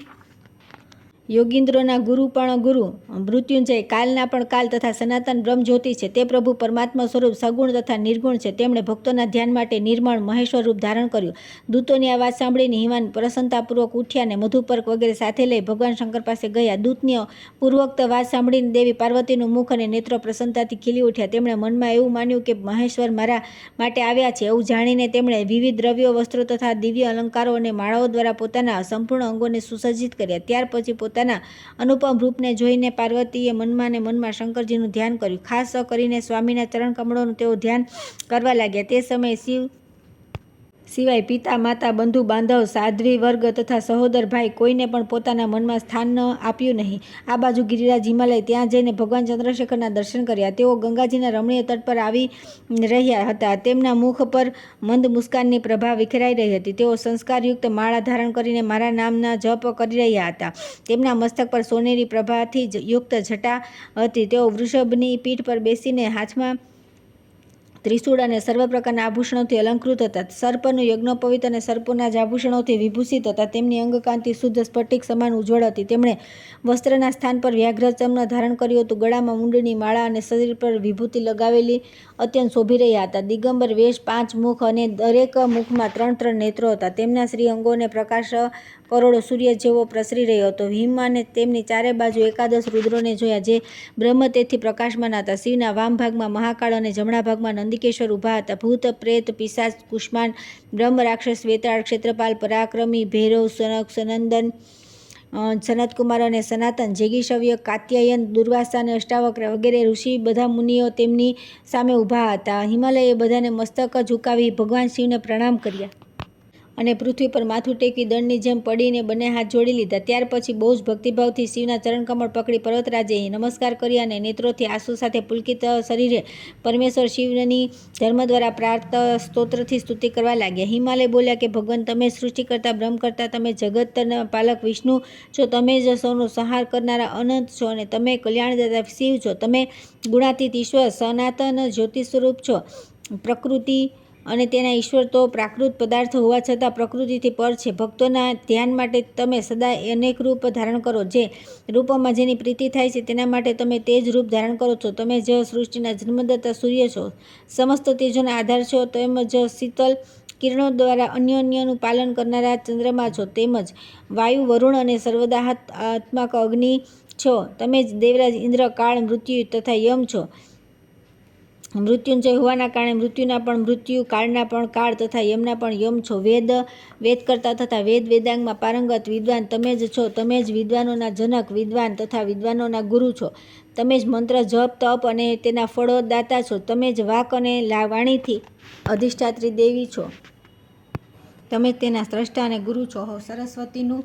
યોગીન્દ્રોના ગુરુ પણ ગુરુ, મૃત્યુંજય, કાલના પણ કાલ તથા સનાતન બ્રહ્મ જ્યોતિ છે. તે પ્રભુ પરમાત્મા સ્વરૂપ સગુણ તથા નિર્ગુણ છે. તેમણે ભક્તોના ધ્યાન માટે નિર્મળ મહેશ્વર રૂપ ધારણ કર્યું. દૂતોની આ વાત સાંભળીને હિમાન પ્રસન્નતાપૂર્વક ઉઠ્યા અને મધુપર્ક વગેરે સાથે લઈ ભગવાન શંકર પાસે ગયા. દૂતની પૂર્વોક્ત વાત સાંભળીને દેવી પાર્વતીનું મુખ અને નેત્રો પ્રસન્નતાથી ખીલી ઉઠ્યા. તેમણે મનમાં એવું માન્યું કે મહેશ્વર મારા માટે આવ્યા છે. એવું જાણીને તેમણે વિવિધ દ્રવ્યો, વસ્ત્રો તથા દિવ્ય અલંકારો અને માળાઓ દ્વારા પોતાના સંપૂર્ણ અંગોને સુસજ્જિત કર્યા. ત્યાર પછી પોતાના અનુપમ રૂપને જોઈને પાર્વતીએ મનમાં ને મનમાં શંકરજીનું ધ્યાન કર્યું. ખાસ કરીને સ્વામીના ચરણ કમળોનું તેઓ ધ્યાન કરવા લાગ્યા. તે સમયે સિવાય પિતા, માતા, બંધુ બાંધવ, સાધ્વી વર્ગ તથા સહોદર ભાઈ કોઈને પણ પોતાના મનમાં સ્થાન ન આપ્યું નહીં. આ બાજુ ગિરિરાજ હિમાલય ત્યાં જઈને ભગવાન ચંદ્રશેખરના દર્શન કર્યા. તેઓ ગંગાજીના રમણીય તટ પર આવી રહ્યા હતા. તેમના મુખ પર મંદ મુસ્કાનની પ્રભા વિખરાઈ રહી હતી. તેઓ સંસ્કારયુક્ત માળા ધારણ કરીને મારા નામના જપ કરી રહ્યા હતા. તેમના મસ્તક પર સોનેરી પ્રભાથી યુક્ત જટા હતી. તેઓ વૃષભની પીઠ પર બેસીને હાથમાં ત્રિશૂળ અને સર્વ પ્રકારના આભૂષણોથી અલંકૃત હતા. સર્પનું યજ્ઞોપવિત અને સર્પોના જ આભૂષણોથી વિભૂષિત હતા. તેમની અંગકાંતિ શુદ્ધ સ્ફટિક સમાન ઉજ્જવળ હતી. તેમણે વસ્ત્રના સ્થાન પર વ્યાઘ્રચર્મ ધારણ કર્યું હતું. ગળામાં મુંડની માળા અને શરીર પર વિભૂતિ લગાવેલી અત્યંત શોભી રહ્યા હતા. દિગંબર વેશ, 5 મુખ અને દરેક મુખમાં 3 નેત્રો હતા. તેમના શ્રી અંગોને પ્રકાશ કરોડો સૂર્ય જેવો પ્રસરી રહ્યો હતો. હિમાને તેમની ચારે બાજુ 11 રુદ્રોને જોયા, જે બ્રહ્મ તેજથી પ્રકાશમાન હતા. શિવના વામ ભાગમાં મહાકાળ અને જમણા ભાગમાં નંદિકેશ્વર ઊભા હતા. ભૂત, પ્રેત, પિશાચ, કુષ્માંડ, બ્રહ્મ, રાક્ષસ, વેતાળ, ક્ષેત્રપાલ, પરાક્રમી, ભૈરવ, સનંદન, સનતકુમાર અને સનાતન, જેગીશવ્ય, કાત્યાયન, દુર્વાસા અને અષ્ટાવક્ર વગેરે ઋષિ બધા મુનિઓ તેમની સામે ઊભા હતા. હિમાલયે બધાને મસ્તક ઝુકાવી ભગવાન શિવને પ્રણામ કર્યા અને પૃથ્વી પર માથું ટેકવી દંડની જેમ પડીને બંને હાથ જોડી લીધા. ત્યાર પછી બહુ જ ભક્તિભાવથી શિવના ચરણકમળ પકડી પર્વતરાજે નમસ્કાર કર્યા અને નેત્રોથી આંસુ સાથે પુલકિત શરીરે પરમેશ્વર શિવની ધર્મ દ્વારા પ્રાપ્ત સ્તોત્રથી સ્તુતિ કરવા લાગ્યા. હિમાલય બોલ્યા કે ભગવાન, તમે સૃષ્ટિકર્તા, બ્રહ્મ કરતા, તમે જગતના પાલક વિષ્ણુ છો. તમે જ સૌનો સંહાર કરનારા અનંત છો અને તમે કલ્યાણદાતા શિવ છો. તમે ગુણાતીત ઈશ્વર, સનાતન જ્યોતિ સ્વરૂપ છો. પ્રકૃતિ અને તેના ઈશ્વર તો પ્રાકૃત પદાર્થ હોવા છતાં પ્રકૃતિથી પર છે. ભક્તોના ધ્યાન માટે તમે સદા અનેક રૂપ ધારણ કરો. જે રૂપોમાં જેની પ્રીતિ થાય છે તેના માટે તમે તે જ રૂપ ધારણ કરો છો. તમે જ સૃષ્ટિના જન્મદાતા સૂર્ય છો, સમસ્ત તેજોના આધાર છો. તેમજ શીતલ કિરણો દ્વારા અન્યોન્યનું પાલન કરનારા ચંદ્રમા છો. તેમજ વાયુ, વરુણ અને સર્વદાત્મક અગ્નિ છો. તમે જ દેવરાજ ઇન્દ્ર, કાળ, મૃત્યુ તથા યમ છો. મૃત્યુંજય હોવાના કારણે મૃત્યુના પણ મૃત્યુ, કાળના પણ કાળ તથા યમના પણ યમ છો. વેદકર્તા તથા વેદાંગમાં પારંગત વિદ્વાન તમે જ છો. તમે જ વિદ્વાનોના જનક, વિદ્વાન તથા વિદ્વાનોના ગુરુ છો. તમે જ મંત્ર, જપ, તપ અને તેના ફળદાતા છો. તમે જ વાક અને વાણીથી અધિષ્ઠાત્રી દેવી છો. તમે તેના સ્રષ્ટા અને ગુરુ છો. સરસ્વતીનું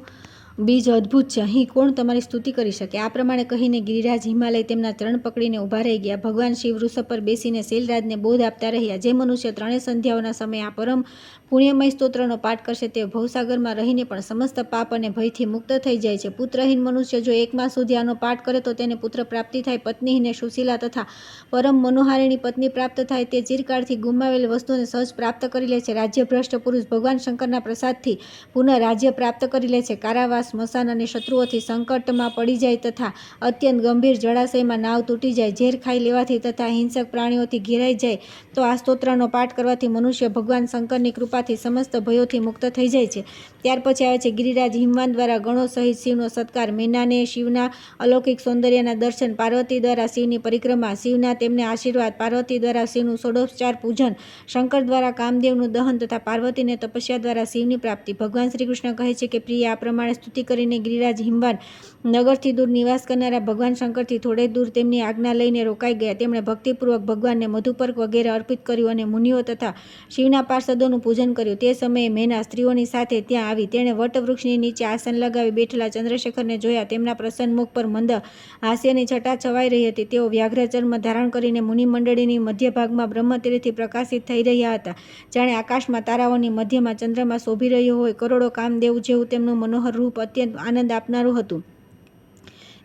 બીજ અદ્ભુત છે. અહીં કોણ તમારી સ્તુતિ કરી શકે? આ પ્રમાણે કહીને ગિરિરાજ હિમાલય તેમના ચરણ પકડીને ઊભા રહી ગયા. ભગવાન શિવ વૃષભ પર બેસીને શૈલરાજને બોધ આપતા રહ્યા. જે મનુષ્ય 3 સંધ્યાઓના સમયે આ પરમ પુણ્યમય સ્તોત્રનો પાઠ કરશે તે ભવસાગરમાં રહીને પણ સમસ્ત પાપ અને ભયથી મુક્ત થઈ જાય છે. પુત્રહીન મનુષ્ય જો 1 માસ સુધી આનો પાઠ કરે તો તેને પુત્ર પ્રાપ્તિ થાય, પત્નીહીને સુશીલા તથા પરમ મનોહારિણી પત્ની પ્રાપ્ત થાય. તે ચિરકાળથી ગુમાવેલી વસ્તુને સહજ પ્રાપ્ત કરી લે છે. રાજ્યભ્રષ્ટ પુરુષ ભગવાન શંકરના પ્રસાદથી પુનઃ રાજ્ય પ્રાપ્ત કરી લે છે. કારાવાસ, સ્મશાન અને શત્રુઓથી સંકટમાં પડી જાય તથા અત્યંત ગંભીર જળાશયમાં નાવ તૂટી જાય, ઝેર ખાઈ લેવાથી તથા હિંસક પ્રાણીઓથી ઘેરાઈ જાય તો આ સ્તોત્રનો પાઠ કરવાથી મનુષ્ય ભગવાન શંકરની કૃપાથી સમસ્ત ભયોથી મુક્ત થઈ જાય છે. ત્યાર પછી આવે છે ગિરિરાજ હિમવાન દ્વારા ગણો સહિત શિવનો સત્કાર, મેનાને શિવના અલૌકિક સૌંદર્યના દર્શન, પાર્વતી દ્વારા શિવની પરિક્રમા, શિવના તેમને આશીર્વાદ, પાર્વતી દ્વારા શિવનું ષોડશોપચાર પૂજન, શંકર દ્વારા કામદેવનું દહન તથા પાર્વતીને તપસ્યા દ્વારા શિવની પ્રાપ્તિ. ભગવાન શ્રી કૃષ્ણ કહે છે કે પ્રિય આ પ્રમાણે સ્તુતિ કરીને ગિરિરાજ હિમવાન નગરથી દૂર નિવાસ કરનારા ભગવાન શંકરથી થોડે દૂર તેમની આજ્ઞા લઈને રોકાઈ ગયા. તેમણે ભક્તિપૂર્વક ભગવાનને મધુપર્ક વગેરે અર્પિત કર્યું અને મુનિઓ તથા શિવના પાર્ષદોનું પૂજન કર્યું. તે સમયે મેના સ્ત્રીઓની સાથે ત્યાં આવી. તેણે વટવૃક્ષની નીચે આસન લગાવી બેઠેલા ચંદ્રશેખરને જોયા. તેમના પ્રસન્ન મુખ પર મંદ હાસ્યની છટા છવાઈ રહી હતી. તેઓ વ્યાઘ્ર ચર્મ ધારણ કરીને મુનિમંડળીની મધ્ય ભાગમાં બ્રહ્મતીરથી પ્રકાશિત થઈ રહ્યા હતા. જાણે આકાશમાં તારાઓની મધ્યમાં ચંદ્રમાં શોભી રહ્યો હોય. કરોડો કામદેવ જેવું તેમનું મનોહર રૂપ અત્યંત આનંદ આપનારું હતું.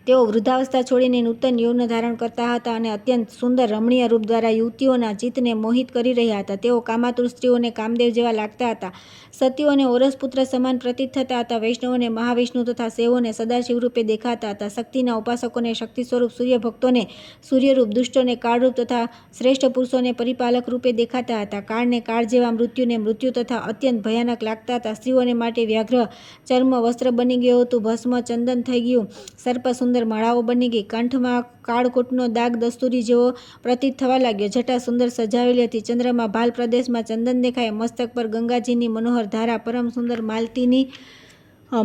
તેઓ વૃદ્ધાવસ્થા છોડીને નૂતન યૌવન ધારણ કરતા હતા અને અત્યંત સુંદર રમણીય રૂપ દ્વારા યુવતીઓના ચિત્તને મોહિત કરી રહ્યા હતા. તેઓ કામાતુર સ્ત્રીઓને કામદેવ જેવા લાગતા હતા. સતીઓને ઓરસપુત્ર સમાન પ્રતીત થતા હતા. વૈષ્ણવોને મહાવિષ્ણુ તથા સેવોને સદાશિવ રૂપે દેખાતા હતા. શક્તિના ઉપાસકોને શક્તિ સ્વરૂપ, સૂર્ય ભક્તોને સૂર્યરૂપ, દુષ્ટોને કાળરૂપ તથા શ્રેષ્ઠ પુરુષોને પરિપાલક રૂપે દેખાતા હતા. કાળને કાળ જેવા, મૃત્યુને મૃત્યુ તથા અત્યંત ભયાનક લાગતા હતા. સ્ત્રીઓને માટે વ્યાઘ્ર ચર્મ વસ્ત્ર બની ગયું હતું. ભસ્મ ચંદન થઈ ગયું. સર્પ સુંદર માળાઓ બની ગઈ. કંઠમાં કાળકૂટનો દાગ દસ્તુરી જેવો પ્રતીત થવા લાગ્યો. જટા સુંદર સજાવેલી હતી. ચંદ્રમાં ભાલ પ્રદેશમાં ચંદન દેખાય. મસ્તક પર ગંગાજીની મનોહર ધારા, પરમ સુંદર માલતીની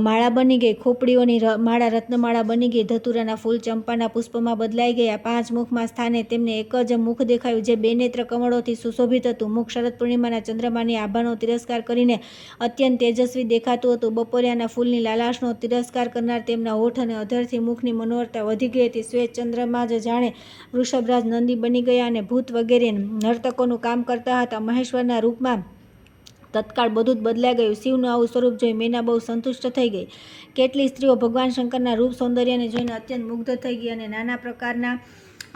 માળા બની ગઈ. ખોપડીઓની માળા રત્નમાળા બની ગઈ. ધતુરાના ફૂલ ચંપાના પુષ્પમાં બદલાઈ ગયા. 5 મુખમાં સ્થાને તેમને એક જ મુખ દેખાયું જે 2 નેત્ર કમળોથી સુશોભિત હતું. મુખ શરદ પૂર્ણિમાના ચંદ્રમાની આભાનો તિરસ્કાર કરીને અત્યંત તેજસ્વી દેખાતું હતું. બપોરિયાના ફૂલની લાલાશનો તિરસ્કાર કરનાર તેમના હોઠ અને અધરથી મુખની મનોહરતા વધી ગઈ હતી. શ્વેત ચંદ્રમાં જ જાણે વૃષભરાજ નંદી બની ગયા અને ભૂત વગેરે નર્તકોનું કામ કરતા હતા. મહેશ્વરના રૂપમાં તત્કાળ બધું જ બદલાઈ ગયું. શિવનું આવું સ્વરૂપ જોઈ મેના બહુ સંતુષ્ટ થઈ ગઈ. કેટલી સ્ત્રીઓ ભગવાન શંકરના રૂપ સૌંદર્યને જોઈને અત્યંત મુગ્ધ થઈ ગઈ અને નાના પ્રકારના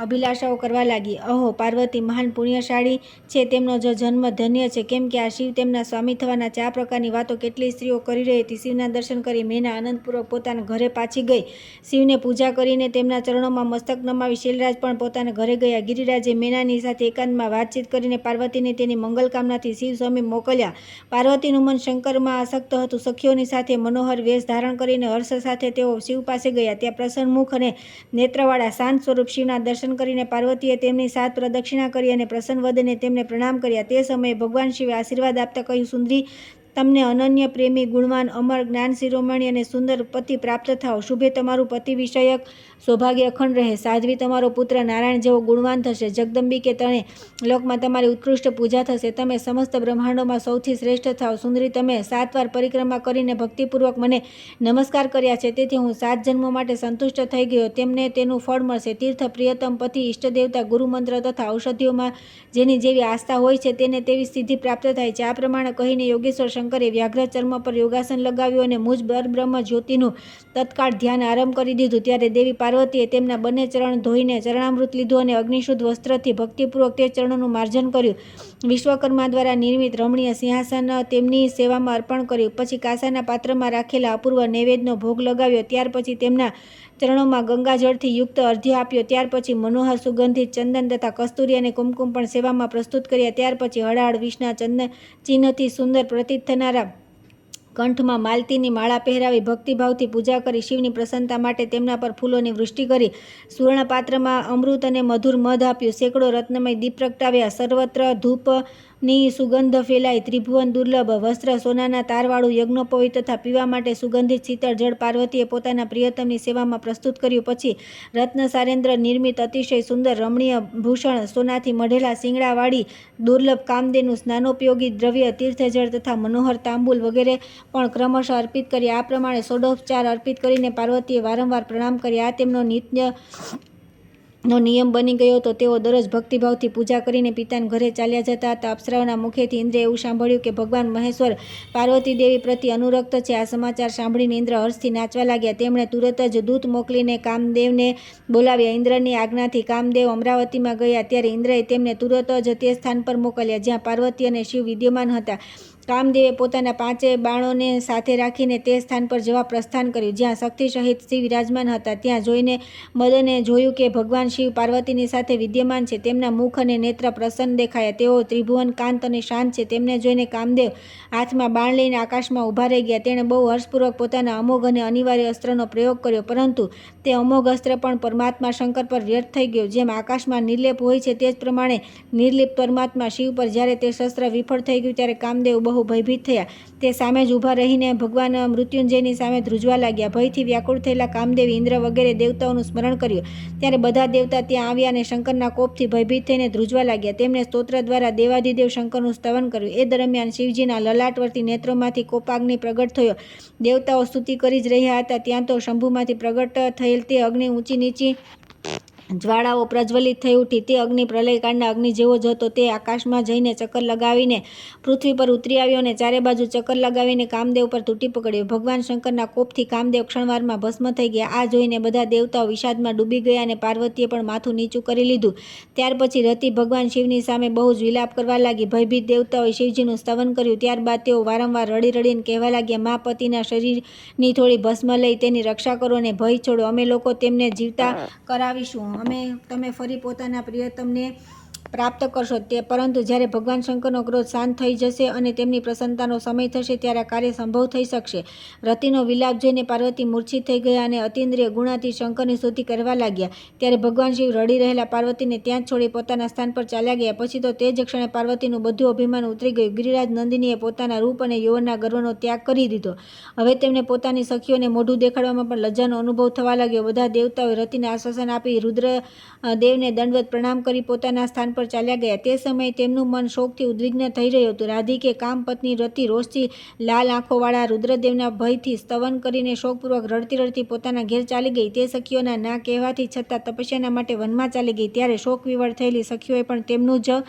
અભિલાષાઓ કરવા લાગી. અહો, પાર્વતી મહાન પુણ્યશાળી છે. તેમનો જન્મ ધન્ય છે. કેમ કે આ શિવ તેમના સ્વામી થવાના છે. આ પ્રકારની વાતો કેટલી સ્ત્રીઓ કરી રહી હતી. શિવના દર્શન કરી મેના આનંદપૂર્વક પોતાના ઘરે પાછી ગઈ. શિવને પૂજા કરીને તેમના ચરણોમાં મસ્તક નમાવી શૈલરાજ પણ પોતાના ઘરે ગયા. ગિરિરાજે મેનાની સાથે એકાંતમાં વાતચીત કરીને પાર્વતીને તેની મંગલકામનાથી શિવ સ્વામી મોકલ્યા. પાર્વતીનું મન શંકરમાં આસક્ત હતું. સખીઓની સાથે મનોહર વેશ ધારણ કરીને હર્ષ સાથે તેઓ શિવ પાસે ગયા. ત્યાં પ્રસન્નમુખ અને નેત્રવાળા શાંત સ્વરૂપ શિવના દર્શન કરીને પાર્વતીએ તેમની 7 પ્રદક્ષિણા કરી અને પ્રસન્ન વદને તેમને પ્રણામ કર્યા. તે સમયે ભગવાન શિવે આશીર્વાદ આપતા કહ્યું, સુંદરી, તમને અનન્ય પ્રેમી, ગુણવાન, અમર, જ્ઞાન શિરોમણી અને સુંદર પતિ પ્રાપ્ત થાઓ. શુભે તમારું પતિ વિષયક સૌભાગ્ય અખંડ રહે. સાધ્વી, તમારો પુત્ર નારાયણ જેવો ગુણવાન થશે. જગદંબિકે તણે લોકમાં તમારી ઉત્કૃષ્ટ પૂજા થશે. તમે સમસ્ત બ્રહ્માંડોમાં સૌથી શ્રેષ્ઠ થાઓ. સુંદરી, તમે 7 વાર પરિક્રમા કરીને ભક્તિપૂર્વક મને નમસ્કાર કર્યા છે. તેથી હું 7 જન્મો માટે સંતુષ્ટ થઈ ગયો. તેમને તેનું ફળ મળશે. તીર્થ, પ્રિયતમ પતિ, ઇષ્ટદેવતા, ગુરુમંત્ર તથા ઔષધિઓમાં જેની જેવી આસ્થા હોય છે તેને તેવી સિદ્ધિ પ્રાપ્ત થાય છે. આ પ્રમાણે કહીને યોગેશ્વર શંકરે વ્યાઘ્ર ચર્મ પર યોગાસન લગાવ્યું અને મુજ બ્રહ્મ જ્યોતિનું તત્કાળ ધ્યાન આરંભ કરી દીધું. ત્યારે દેવી પાર્વતીએ તેમના બંને ચરણ ધોઈને ચરણામૃત લીધું અને અગ્નિશુદ્ધ વસ્ત્રથી ભક્તિપૂર્વક તે ચરણોનું માર્જન કર્યું. વિશ્વકર્મા દ્વારા નિર્મિત રમણીય સિંહાસન તેમની સેવામાં અર્પણ કર્યું. પછી કાંસાના પાત્રમાં રાખેલા અપૂર્વ નૈવેદ્યનો ભોગ લગાવ્યો. ત્યાર પછી તેમના ચરણોમાં ગંગાજળથી યુક્ત અર્ધ્ય આપ્યો. ત્યાર પછી મનોહર સુગંધિત ચંદન તથા કસ્તુરી અને કુમકુમ પણ સેવામાં પ્રસ્તુત કર્યા. ત્યાર પછી હળાળ વિષના ચિહ્નથી સુંદર પ્રતીત થનારા કંઠમાં માલતીની માળા પહેરાવી ભક્તિભાવથી પૂજા કરી. શિવની પ્રસન્નતા માટે તેમના પર ફૂલોની વૃષ્ટિ કરી. સુવર્ણ પાત્રમાં અમૃત અને મધુર મધ આપ્યું. સેંકડો રત્નમય દીપ પ્રગટાવ્યા. સર્વત્ર ધૂપ ની સુગંધ ફેલાઈ. ત્રિભુવન દુર્લભ વસ્ત્ર, સોનાના તારવાળું યજ્ઞોપવીત તથા પીવા માટે સુગંધિત શીતળ જળ પાર્વતીએ પોતાના પ્રિયતમની સેવામાં પ્રસ્તુત કર્યું. પછી રત્નસારેન્દ્ર નિર્મિત અતિશય સુંદર રમણીય ભૂષણ, સોનાથી મઢેલા શિંગડાવાળી દુર્લભ કામધેનુ, સ્નાનોપયોગી દ્રવ્ય, તીર્થજળ તથા મનોહર તાંબુલ વગેરે પણ ક્રમશઃ અર્પિત કર્યા. આ પ્રમાણે ષોડશોપચાર અર્પિત કરીને પાર્વતીએ વારંવાર પ્રણામ કર્યા. આ તેમનો નિયમ બની ગયો હતો. તેઓ દરરોજ ભક્તિભાવથી પૂજા કરીને પિતાના ઘરે ચાલ્યા જતા હતા. અપ્સરાઓના મુખેથી ઇન્દ્રે એવું સાંભળ્યું કે ભગવાન મહેશ્વર પાર્વતી દેવી પ્રત્યે અનુરક્ત છે. આ સમાચાર સાંભળીને ઇન્દ્ર હર્ષથી નાચવા લાગ્યા. તેમણે તુરત જ દૂત મોકલીને કામદેવને બોલાવ્યા. ઇન્દ્રની આજ્ઞાથી કામદેવ અમરાવતીમાં ગયા ત્યારે ઇન્દ્રએ તેમને તુરત જ તે સ્થાન પર મોકલ્યા જ્યાં પાર્વતી અને શિવ વિદ્યમાન હતા. કામદેવે પોતાના 5 બાણોને સાથે રાખીને તે સ્થાન પર જવા પ્રસ્થાન કર્યું જ્યાં શક્તિ સહિત શિવ વિરાજમાન હતા. ત્યાં જોઈને મદને જોયું કે ભગવાન શિવ પાર્વતીની સાથે વિદ્યમાન છે. તેમના મુખ અને નેત્ર પ્રસન્ન દેખાયા. તેઓ ત્રિભુવન કાંત અને શાંત છે. તેમને જોઈને કામદેવ હાથમાં બાણ લઈને આકાશમાં ઊભા રહી ગયા. તેણે બહુ હર્ષપૂર્વક પોતાના અમોઘ અને અનિવાર્ય અસ્ત્રનો પ્રયોગ કર્યો, પરંતુ તે અમોઘ અસ્ત્ર પણ પરમાત્મા શંકર પર વ્યર્થ થઈ ગયું. જેમ આકાશમાં નિર્લેપ હોય છે તે જ પ્રમાણે નિર્લિપ્ત પરમાત્મા શિવ પર જ્યારે તે શસ્ત્ર વિફળ થઈ ગયું ત્યારે કામદેવ બહુ ભયભીત થયા. તે સામે જ ઊભા રહીને ભગવાન મૃત્યુંજયની સામે ધ્રુજવા લાગ્યા. ભયથી વ્યાકુળ થયેલા કામદેવે ઇન્દ્ર વગેરે દેવતાઓનું સ્મરણ કર્યું. ત્યારે બધા દેવતા ત્યાં આવ્યા અને શંકરના કોપથી ભયભીત થઈને ધ્રુજવા લાગ્યા. તેમણે સ્તોત્ર દ્વારા દેવાધિદેવ શંકરનું સ્તવન કર્યું. એ દરમિયાન શિવજીના લલાટવર્તી નેત્રોમાંથી કોપાગ્નિ પ્રગટ થયો. દેવતાઓ સ્તુતિ કરી જ રહ્યા હતા ત્યાં તો શંભુમાંથી પ્રગટ થયેલ તે અગ્નિ ઊંચી નીચી જ્વાળાઓ પ્રજ્વલિત થઈ ઉઠી. તે અગ્નિ પ્રલયકાળના અગ્નિ જેવો જ હતો. તે આકાશમાં જઈને ચક્કર લગાવીને પૃથ્વી પર ઉતરી આવ્યો અને ચારે બાજુ ચક્કર લગાવીને કામદેવ પર તૂટી પડ્યો. ભગવાન શંકરના કોપથી કામદેવ ક્ષણવારમાં ભસ્મ થઈ ગયા. આ જોઈને બધા દેવતાઓ વિષાદમાં ડૂબી ગયા અને પાર્વતીએ પણ માથું નીચું કરી લીધું. ત્યાર પછી રતિ ભગવાન શિવની સામે બહુ જ વિલાપ કરવા લાગી. ભયભીત દેવતાઓએ શિવજીનું સ્તવન કર્યું. ત્યારબાદ તેઓ વારંવાર રડી રડીને કહેવા લાગ્યા, મા પતિના શરીરની થોડી ભસ્મ લઈ તેની રક્ષા કરો અને ભય છોડો. અમે લોકો તેમને જીવતા કરાવીશું. તમે ફરી પોતાના પ્રિયતમને પ્રાપ્ત કરશો. પરંતુ જ્યારે ભગવાન શંકરનો ક્રોધ શાંત થઈ જશે અને તેમની પ્રસન્નતાનો સમય થશે ત્યારે આ કાર્ય સંભવ થઈ શકશે. રતિનો વિલાપ જોઈને પાર્વતી મૂર્છિત થઈ ગયા અને અતિન્દ્રિય ગુણાથી શંકરની સ્તુતિ કરવા લાગ્યા. ત્યારે ભગવાન શિવ રડી રહેલા પાર્વતીને ત્યાં જ છોડી પોતાના સ્થાન પર ચાલ્યા ગયા. પછી તો તે જ ક્ષણે પાર્વતીનું બધું અભિમાન ઉતરી ગયું. ગિરિરાજ નંદિનીએ પોતાના રૂપ અને યૌવનના ગર્વનો ત્યાગ કરી દીધો. હવે તેમને પોતાની સખીઓને મોઢું દેખાડવામાં પણ લજ્જાનો અનુભવ થવા લાગ્યો. બધા દેવતાઓએ રતિને આશ્વાસન આપી રુદ્રદેવને દંડવત પ્રણામ કરી પોતાના સ્થાન પર ચાલ્યા ગયા. તે સમયે તેમનું મન શોકથી ઉદ્વિગ્ન થઈ રહ્યું હતું. રાધિકે કામ પત્ની રતિ રોષથી લાલ આંખોવાળા રુદ્રદેવના ભયથી સ્તવન કરીને શોકપૂર્વક રડતી રડતી પોતાના ઘેર ચાલી ગઈ. તે સખીઓના ના કહેવાથી છતાં તપસ્યાના માટે વનમાં ચાલી ગઈ. ત્યારે શોક વિવળ થયેલી સખીઓએ પણ તેમનું જ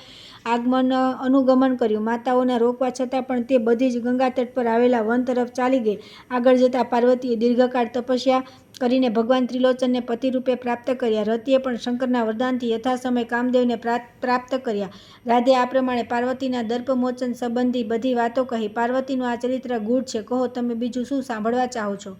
અનુગમન કર્યું. માતાઓના રોકવા છતાં પણ તે બધી જ ગંગા તટ પર આવેલા વન તરફ ચાલી ગઈ. આગળ જતાં પાર્વતીએ દીર્ઘકાળ તપસ્યા કરીને ભગવાન ત્રિલોચનને પતિરૂપે પ્રાપ્ત કર્યા. રતિએ પણ શંકરના વરદાનથી યથાસમય કામદેવને પ્રાપ્ત કર્યા. રાધે આ પ્રમાણે પાર્વતીના દર્પમોચન સંબંધી બધી વાતો કહી. પાર્વતીનું આ ચરિત્ર ગૂઢ છે. કહો તમે બીજું શું સાંભળવા ચાહો છો?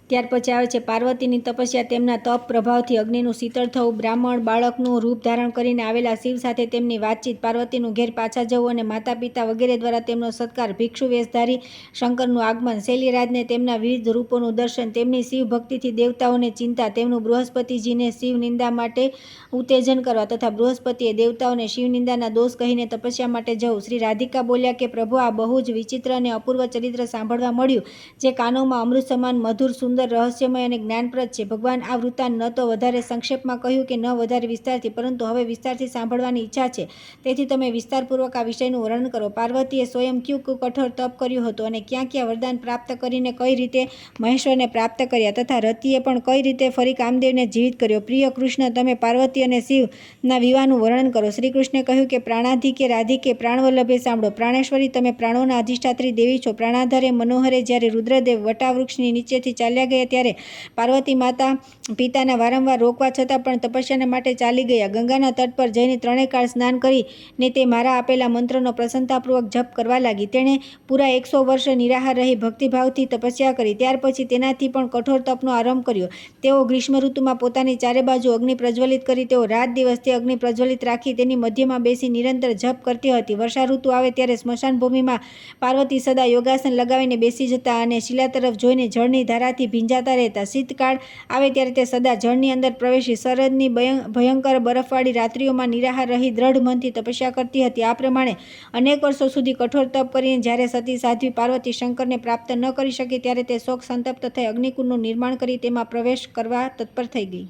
ત્યાર પછી આવે છે પાર્વતીની તપસ્યા. તેમના તપ પ્રભાવથી અગ્નિનું શીતળ થવું, બ્રાહ્મણ બાળકનું રૂપ ધારણ કરીને આવેલા શિવ સાથે તેમની વાતચીત, પાર્વતીનું ઘેર પાછા જવું અને માતા પિતા વગેરે દ્વારા તેમનો સત્કાર, ભિક્ષુ વેશધારી શંકરનું આગમન, શૈલ્યરાજને તેમના વિવિધ રૂપોનું દર્શન, તેમની શિવ ભક્તિથી દેવતાઓને ચિંતા, તેમનું બૃહસ્પતિજીને શિવ નિંદા માટે ઉત્તેજન કરવા તથા બૃહસ્પતિએ દેવતાઓને શિવ નિંદાના દોષ કહીને તપસ્યા માટે જવું. શ્રી રાધિકા બોલ્યા કે પ્રભુ, આ બહુ જ વિચિત્ર અને અપૂર્વ ચરિત્ર સાંભળવા મળ્યું જે કાનોમાં અમૃત સમાન મધુર, સુંદર, રહસ્યમય અને જ્ઞાનપ્રદ છે. ભગવાન આ વૃત્તાંત ન તો વધારે સંક્ષેપમાં કહ્યું કે ન વધારે વિસ્તારથી, પરંતુ હવે વિસ્તારથી સાંભળવાની ઈચ્છા છે. તેથી તમે વિસ્તારપૂર્વક આ વિષયનું વર્ણન કરો. પાર્વતીએ સ્વયં ક્યું કઠોર તપ કર્યું હતું અને ક્યાં ક્યાં વરદાન પ્રાપ્ત કરીને કઈ રીતે મહેશ્વરને પ્રાપ્ત કર્યા તથા રતિએ પણ કઈ રીતે ફરી કામદેવને જીવિત કર્યો. પ્રિય કૃષ્ણ, તમે પાર્વતી અને શિવના વિવાહનું વર્ણન કરો. શ્રી કૃષ્ણે કહ્યું કે પ્રાણાધિકે રાધિકે પ્રાણવલ્લભે સાંભળો. પ્રાણેશ્વરી, તમે પ્રાણોના અધિષ્ઠાત્રી દેવી છો. પ્રાણાધારે મનોહરે જ્યારે રુદ્રદેવ વટાવૃક્ષની નીચેથી ચાલ્યા ગયા ત્યારે પાર્વતી માતા પિતાના વારંવાર રોકવા છતાં પણ તપસ્યાના માટે ચાલી ગયા. ગંગાના તટ પર જઈને 3 કાળ સ્નાન કરીને તે મારા આપેલા મંત્રનો પ્રસન્નતાપૂર્વક જપ કરવા લાગી. તેણે પૂરા 100 વર્ષ નિરાહાર રહી ભક્તિભાવથી તપસ્યા કરી. ત્યાર પછી તેનાથી પણ કઠોર તપનો આરંભ કર્યો. તેઓ ગ્રીષ્મ ઋતુમાં પોતાની ચારે બાજુ અગ્નિ પ્રજ્વલિત કરી. તેઓ રાત દિવસ તે અગ્નિ પ્રજ્વલિત રાખી તેની મધ્યમાં બેસી નિરંતર જપ કરતી હતી. વર્ષા ઋતુ આવે ત્યારે સ્મશાન ભૂમિમાં પાર્વતી સદા યોગાસન લગાવીને બેસી જતા અને શિલા તરફ જોઈને જળની ધારાથી ભીંજાતા રહેતા. શીતકાળ આવે ત્યારે તે સદા જળની અંદર પ્રવેશી શરદની ભયંકર બરફવાળી રાત્રિઓમાં નિરાહાર રહી દ્રઢ મનથી તપસ્યા કરતી હતી. આ પ્રમાણે અનેક વર્ષો સુધી કઠોર તપ કરીને જ્યારે સતી સાધ્વી પાર્વતી શંકરને પ્રાપ્ત ન કરી શકી ત્યારે તે શોક સંતપ્ત થઈ અગ્નિકુંડનું નિર્માણ કરી તેમાં પ્રવેશ કરવા તત્પર થઈ ગઈ.